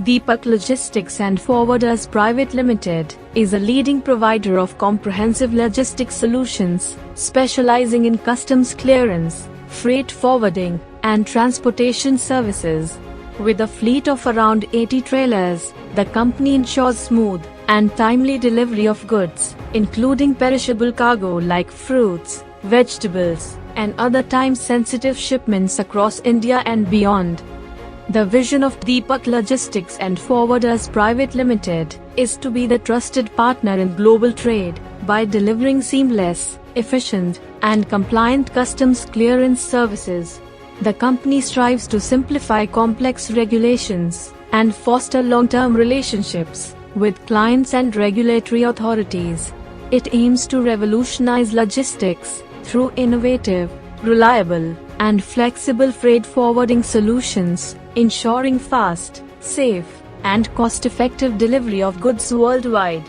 Deepak Logistics and Forwarders Private Limited is a leading provider of comprehensive logistics solutions, specializing in customs clearance, freight forwarding, and transportation services. With a fleet of around 80 trailers, the company ensures smooth and timely delivery of goods, including perishable cargo like fruits, vegetables, and other time-sensitive shipments across India and beyond. The vision of Deepak Logistics and Forwarders Private Limited is to be the trusted partner in global trade by delivering seamless, efficient, and compliant customs clearance services. The company strives to simplify complex regulations and foster long-term relationships with clients and regulatory authorities. It aims to revolutionize logistics through innovative, reliable, and flexible freight forwarding solutions, ensuring fast, safe, and cost-effective delivery of goods worldwide.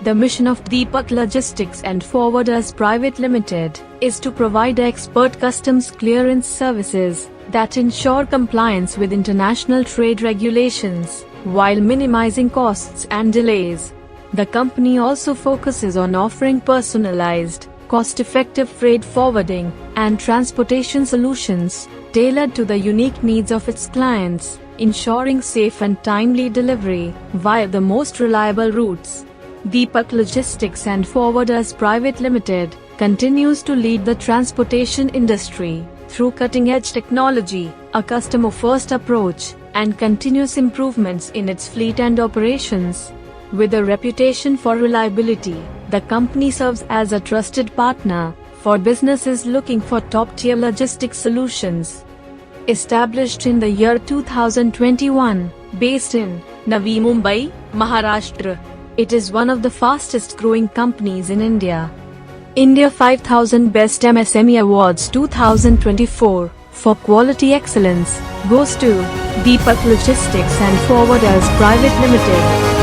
The mission of Deepak Logistics and Forwarders Private Limited is to provide expert customs clearance services that ensure compliance with international trade regulations, while minimizing costs and delays. The company also focuses on offering personalized, cost-effective freight forwarding and transportation solutions tailored to the unique needs of its clients, ensuring safe and timely delivery via the most reliable routes. Deepak Logistics and Forwarders Private Limited continues to lead the transportation industry through cutting-edge technology, a customer-first approach, and continuous improvements in its fleet and operations. With a reputation for reliability, the company serves as a trusted partner for businesses looking for top-tier logistics solutions. Established in the year 2021, based in Navi Mumbai, Maharashtra, it is one of the fastest-growing companies in India. India 5000 Best MSME Awards 2024 for quality excellence goes to Deepak Logistics and Forwarders Private Limited.